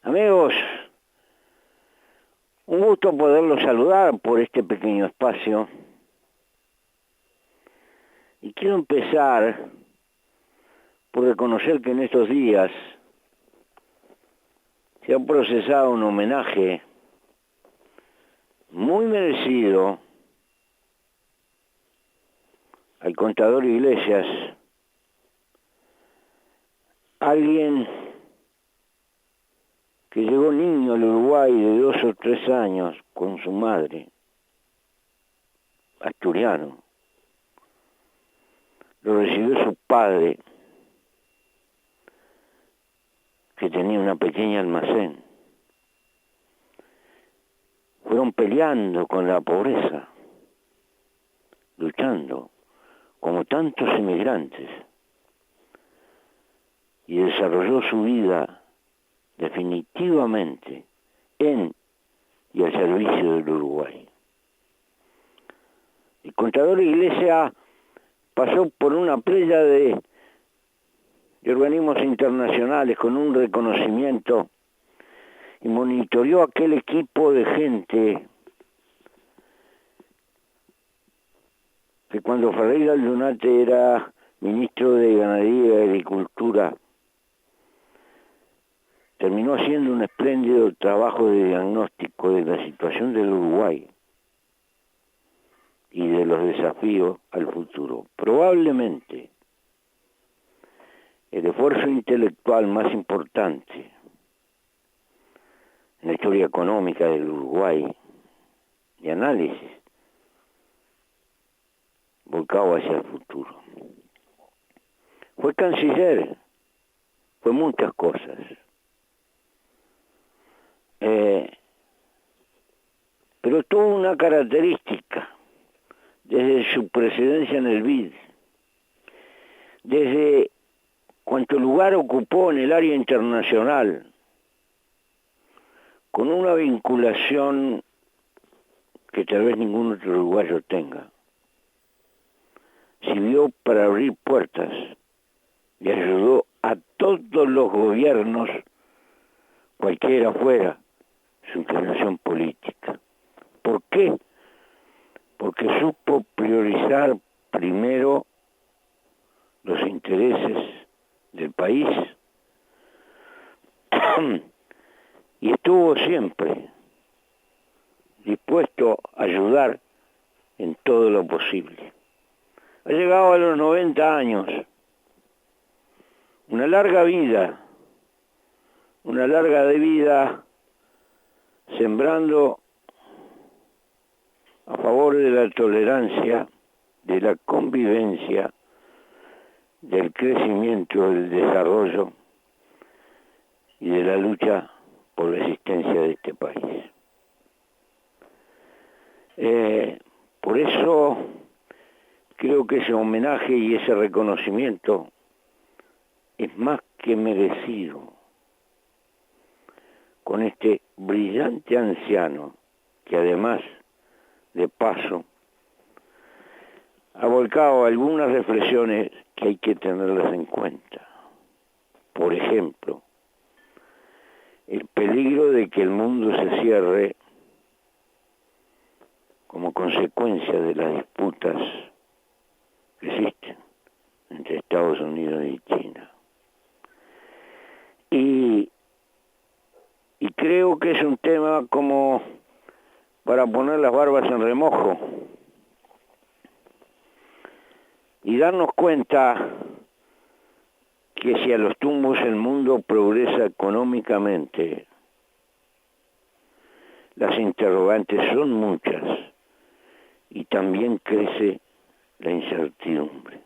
Amigos, un gusto poderlos saludar por este pequeño espacio. Y quiero empezar por reconocer que en estos días se ha procesado un homenaje muy merecido al contador Iglesias, alguien que llegó niño al Uruguay de 2 o 3 años con su madre, asturiano. Lo recibió su padre, que tenía una pequeña almacén. Fueron peleando con la pobreza, luchando, como tantos emigrantes, y desarrolló su vida definitivamente en y al servicio del Uruguay. El contador Iglesias pasó por una playa de organismos internacionales con un reconocimiento y monitoreó aquel equipo de gente que cuando Ferreira Aldunate era ministro de Ganadería y Agricultura terminó haciendo un espléndido trabajo de diagnóstico de la situación del Uruguay y de los desafíos al futuro. Probablemente el esfuerzo intelectual más importante en la historia económica del Uruguay de análisis volcado hacia el futuro. Fue canciller, fue muchas cosas. Pero tuvo una característica desde su presidencia en el BID, desde cuanto lugar ocupó en el área internacional, con una vinculación que tal vez ningún otro uruguayo tenga. Sirvió para abrir puertas y ayudó a todos los gobiernos, cualquiera fuera su inclinación política. ¿Por qué? Porque supo priorizar primero los intereses del país y estuvo siempre dispuesto a ayudar en todo lo posible. Ha llegado a los 90 años, una larga vida sembrando a favor de la tolerancia, de la convivencia, del crecimiento, del desarrollo y de la lucha por la existencia de este país. Por eso creo que ese homenaje y ese reconocimiento es más que merecido con este brillante anciano que además, de paso, ha volcado algunas reflexiones que hay que tenerlas en cuenta. Por ejemplo, el peligro de que el mundo se cierre como consecuencia de las disputas que existen entre Estados Unidos y China. Y creo que es un tema como para poner las barbas en remojo y darnos cuenta que si a los tumbos el mundo progresa económicamente, las interrogantes son muchas y también crece la incertidumbre.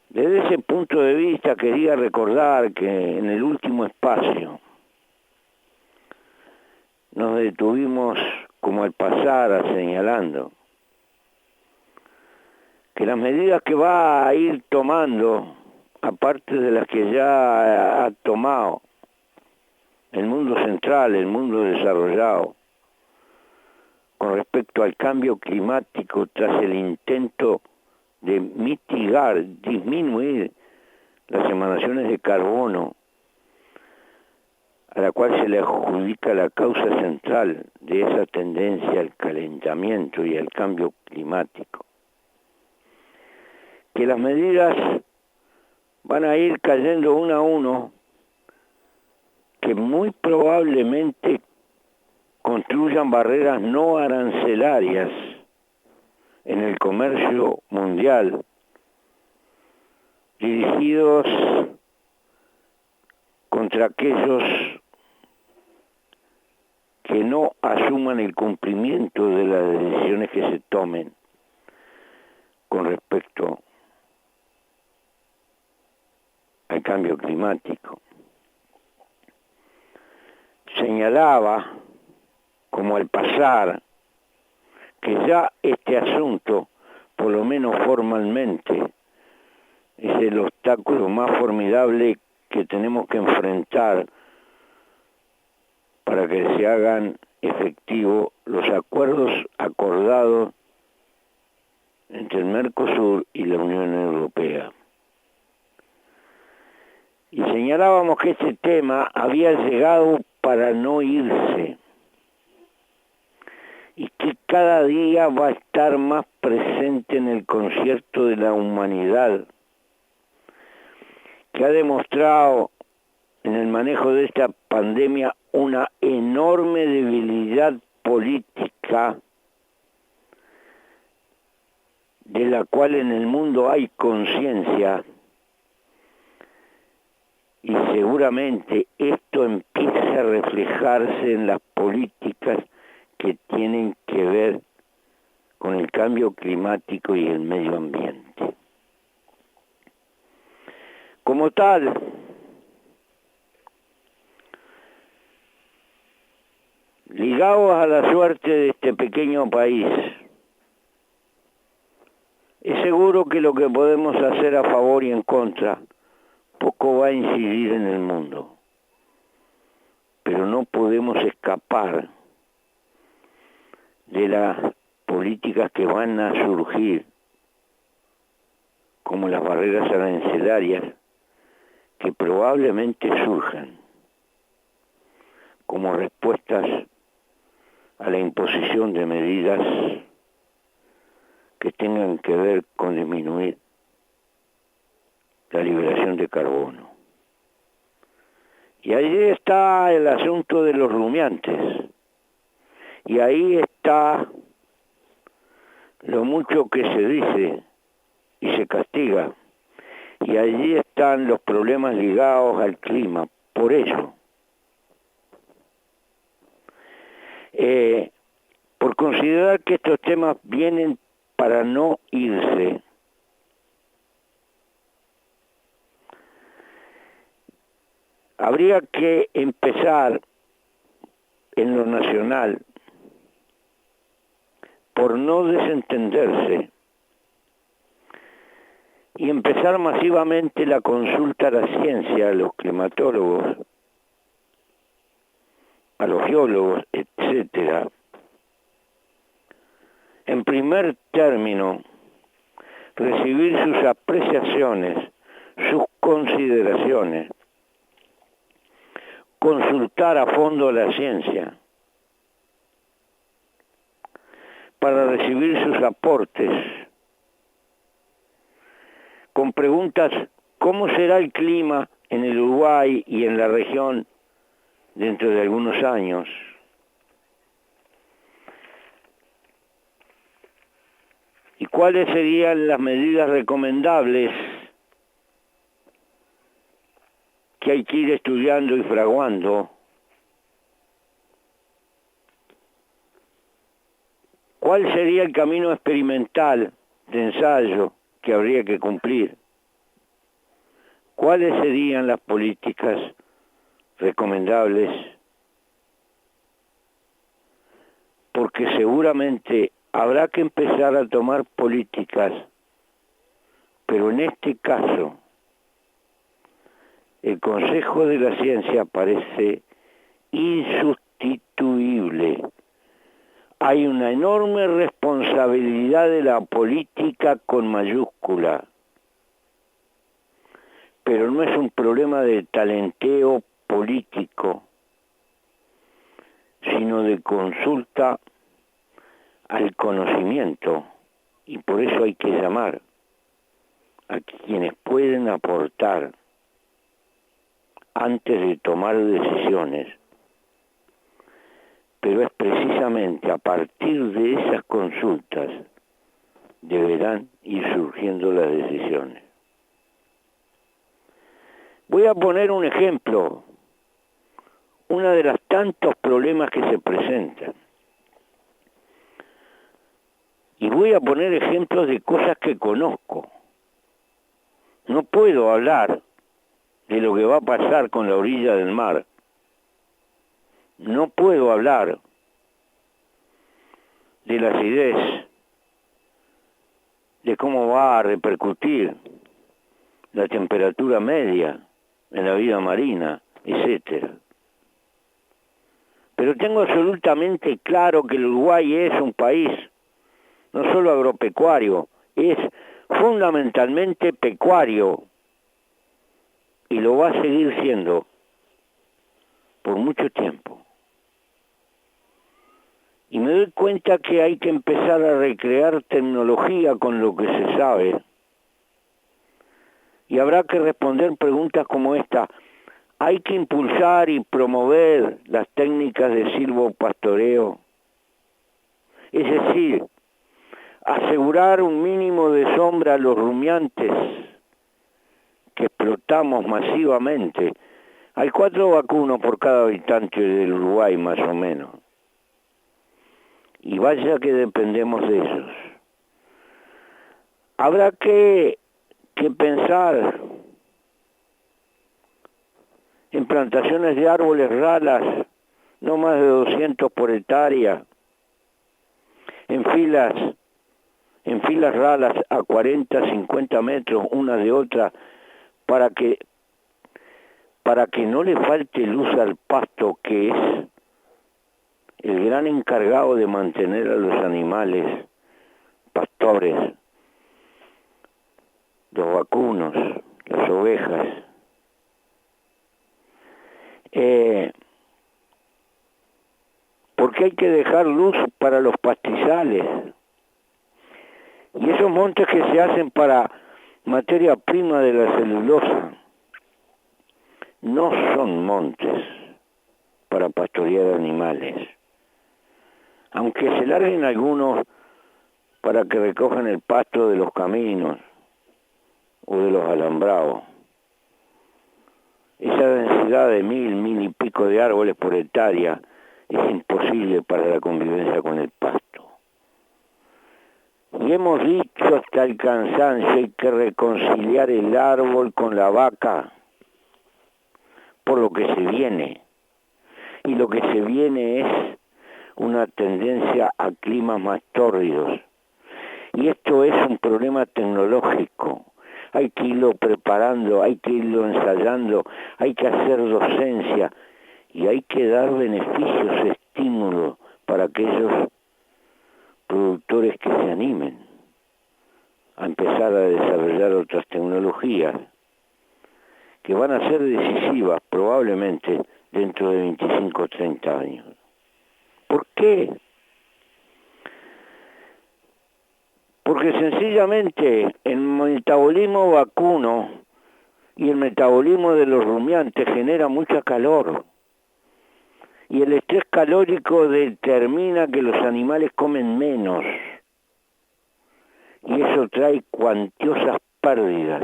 Desde ese punto de vista quería recordar que en el último espacio nos detuvimos como al pasar señalando que las medidas que va a ir tomando, aparte de las que ya ha tomado el mundo central, el mundo desarrollado, con respecto al cambio climático tras el intento de mitigar, disminuir las emanaciones de carbono a la cual se le adjudica la causa central de esa tendencia al calentamiento y al cambio climático, que las medidas van a ir cayendo uno a uno, que muy probablemente construyan barreras no arancelarias en el comercio mundial, dirigidos contra aquellos que no asuman el cumplimiento de las decisiones que se tomen con respecto al cambio climático. Señalaba, como al pasar, que ya este asunto, por lo menos formalmente, es el obstáculo más formidable que tenemos que enfrentar para que se hagan efectivos los acuerdos acordados entre el Mercosur y la Unión Europea. Y señalábamos que este tema había llegado para no irse y que cada día va a estar más presente en el concierto de la humanidad, que ha demostrado en el manejo de esta pandemia una enorme debilidad política, de la cual en el mundo hay conciencia, y seguramente esto empieza a reflejarse en las políticas que tienen que ver con el cambio climático y el medio ambiente. Como tal, ligados a la suerte de este pequeño país, es seguro que lo que podemos hacer a favor y en contra poco va a incidir en el mundo, pero no podemos escapar de las políticas que van a surgir, como las barreras arancelarias, que probablemente surjan como respuestas a la imposición de medidas que tengan que ver con disminuir la liberación de carbono. Y ahí está el asunto de los rumiantes, y ahí está lo mucho que se dice y se castiga, y allí están los problemas ligados al clima. Por eso, por considerar que estos temas vienen para no irse, habría que empezar en lo nacional por no desentenderse y empezar masivamente la consulta a la ciencia, a los climatólogos, a los geólogos, etcétera. En primer término, recibir sus apreciaciones, sus consideraciones, consultar a fondo la ciencia para recibir sus aportes con preguntas: ¿cómo será el clima en el Uruguay y en la región dentro de algunos años? ¿Y cuáles serían las medidas recomendables que hay que ir estudiando y fraguando? ¿Cuál sería el camino experimental de ensayo que habría que cumplir? ¿Cuáles serían las políticas recomendables? Porque seguramente habrá que empezar a tomar políticas, pero en este caso el Consejo de la Ciencia parece insustituible. Hay una enorme responsabilidad de la política con mayúscula, pero no es un problema de talenteo político, sino de consulta al conocimiento, y por eso hay que llamar a quienes pueden aportar antes de tomar decisiones. Pero es precisamente a partir de esas consultas deberán ir surgiendo las decisiones. Voy a poner un ejemplo, uno de los tantos problemas que se presentan. Y voy a poner ejemplos de cosas que conozco. No puedo hablar de lo que va a pasar con la orilla del mar. No puedo hablar de la acidez, de cómo va a repercutir la temperatura media en la vida marina, etcétera. Pero tengo absolutamente claro que el Uruguay es un país no solo agropecuario, es fundamentalmente pecuario y lo va a seguir siendo por mucho tiempo. Y me doy cuenta que hay que empezar a recrear tecnología con lo que se sabe. Y habrá que responder preguntas como esta. Hay que impulsar y promover las técnicas de silvopastoreo. Es decir, asegurar un mínimo de sombra a los rumiantes que explotamos masivamente. Hay 4 vacunos por cada habitante del Uruguay, más o menos. Y vaya que dependemos de esos. Habrá que pensar en plantaciones de árboles ralas, no más de 200 por hectárea, en filas ralas a 40, 50 metros una de otra, para que no le falte luz al pasto, que es el gran encargado de mantener a los animales pastores, los vacunos, las ovejas. Porque hay que dejar luz para los pastizales. Y esos montes que se hacen para materia prima de la celulosa no son montes para pastorear animales. Aunque se larguen algunos para que recojan el pasto de los caminos o de los alambrados. Esa densidad de 1000 y pico de árboles por hectárea es imposible para la convivencia con el pasto. Y hemos dicho hasta el cansancio, hay que reconciliar el árbol con la vaca por lo que se viene. Y lo que se viene es una tendencia a climas más tórridos. Y esto es un problema tecnológico. Hay que irlo preparando, hay que irlo ensayando, hay que hacer docencia y hay que dar beneficios, estímulos para aquellos productores que se animen a empezar a desarrollar otras tecnologías que van a ser decisivas probablemente dentro de 25 o 30 años. ¿Por qué? Porque sencillamente el metabolismo vacuno y el metabolismo de los rumiantes genera mucha calor. Y el estrés calórico determina que los animales comen menos. Y eso trae cuantiosas pérdidas.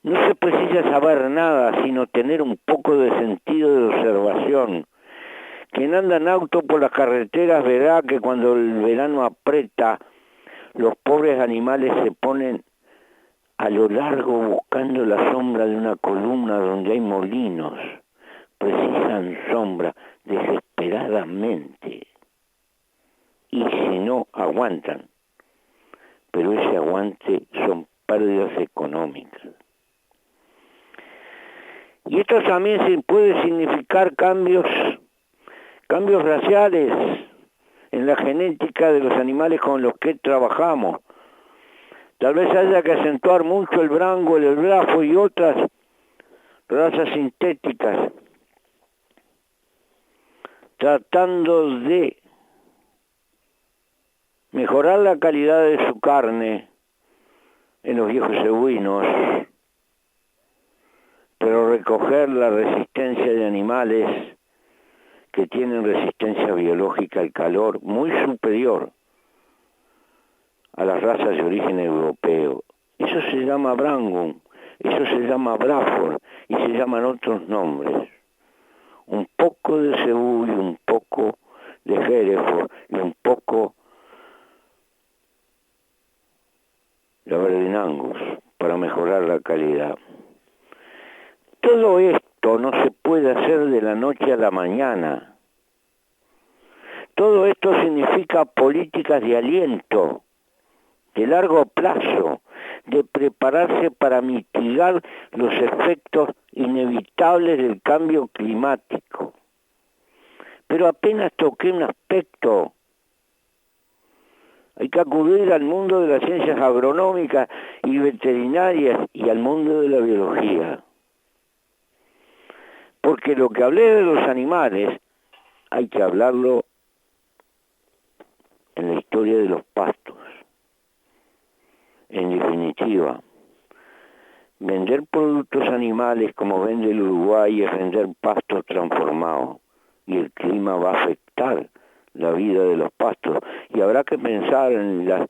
No se precisa saber nada, sino tener un poco de sentido de observación. Quien anda en auto por las carreteras verá que cuando el verano aprieta, los pobres animales se ponen a lo largo buscando la sombra de una columna donde hay molinos. Precisan sombra desesperadamente. Y si no, aguantan. Pero ese aguante son pérdidas económicas. Y esto también puede significar cambios raciales en la genética de los animales con los que trabajamos. Tal vez haya que acentuar mucho el brango, el brafo y otras razas sintéticas tratando de mejorar la calidad de su carne en los viejos cebuinos, pero recoger la resistencia de animales que tienen resistencia biológica al calor muy superior a las razas de origen europeo. Eso se llama Brangus, eso se llama Braford y se llaman otros nombres. Un poco de cebú y un poco de Hereford y un poco de Aberdeen Angus para mejorar la calidad. Todo esto no se puede hacer de la noche a la mañana. Todo esto significa políticas de aliento, de largo plazo, de prepararse para mitigar los efectos inevitables del cambio climático. Pero apenas toqué un aspecto. Hay que acudir al mundo de las ciencias agronómicas y veterinarias y al mundo de la biología. Porque lo que hablé de los animales, hay que hablarlo en la historia de los pastos. En definitiva, vender productos animales como vende el Uruguay es vender pastos transformados y el clima va a afectar la vida de los pastos y habrá que pensar en las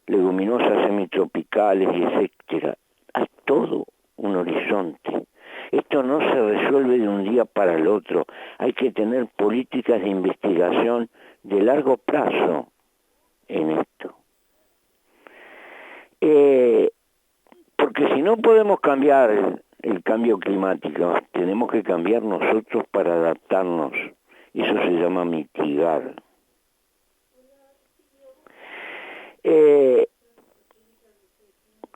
leguminosas semitropicales y etcétera. Hay todo un horizonte. Esto no se resuelve de un día para el otro. Hay que tener políticas de investigación de largo plazo en esto. Porque si no podemos cambiar el cambio climático, tenemos que cambiar nosotros para adaptarnos. Eso se llama mitigar.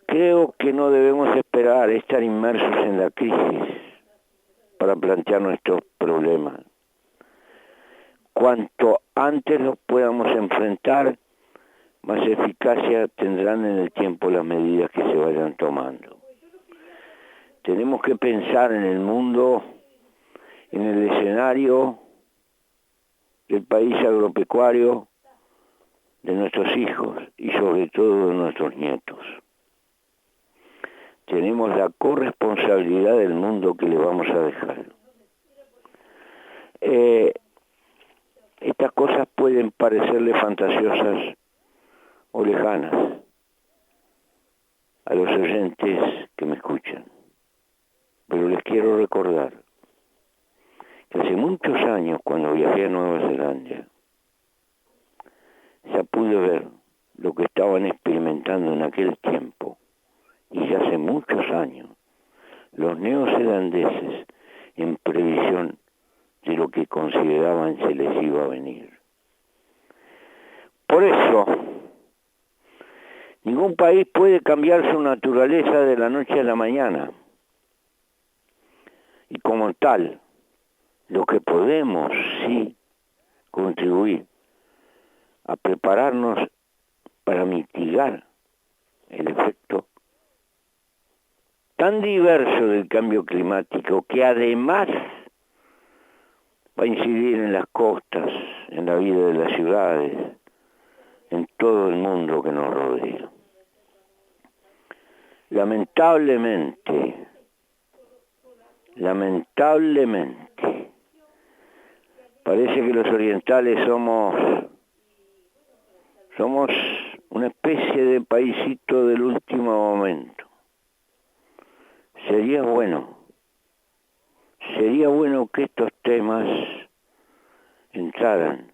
Creo que no debemos esperar estar inmersos en la crisis para plantear nuestros problemas. Cuanto antes los podamos enfrentar, más eficacia tendrán en el tiempo las medidas que se vayan tomando. Tenemos que pensar en el mundo, en el escenario del país agropecuario, de nuestros hijos y sobre todo de nuestros nietos. Tenemos la corresponsabilidad del mundo que le vamos a dejar. Estas cosas pueden parecerle fantasiosas o lejanas a los oyentes que me escuchan, pero les quiero recordar que hace muchos años, cuando viajé a Nueva Zelanda, ya pude ver lo que estaban experimentando en aquel tiempo, y ya hace muchos años, los neozelandeses en previsión de lo que consideraban se les iba a venir. Por eso, ningún país puede cambiar su naturaleza de la noche a la mañana. Y como tal, lo que podemos sí contribuir a prepararnos para mitigar el efecto tan diverso del cambio climático que además va a incidir en las costas, en la vida de las ciudades, en todo el mundo que nos rodea. Lamentablemente, parece que los orientales somos una especie de paisito del último momento. Sería bueno que estos temas entraran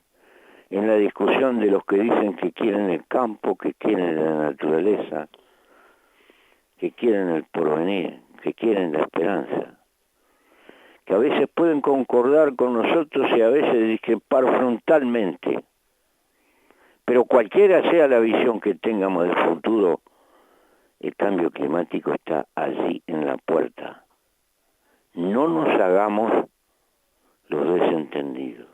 en la discusión de los que dicen que quieren el campo, que quieren la naturaleza, que quieren el porvenir, que quieren la esperanza, que a veces pueden concordar con nosotros y a veces discrepar frontalmente, pero cualquiera sea la visión que tengamos del futuro, el cambio climático está allí en la puerta. No nos hagamos los desentendidos.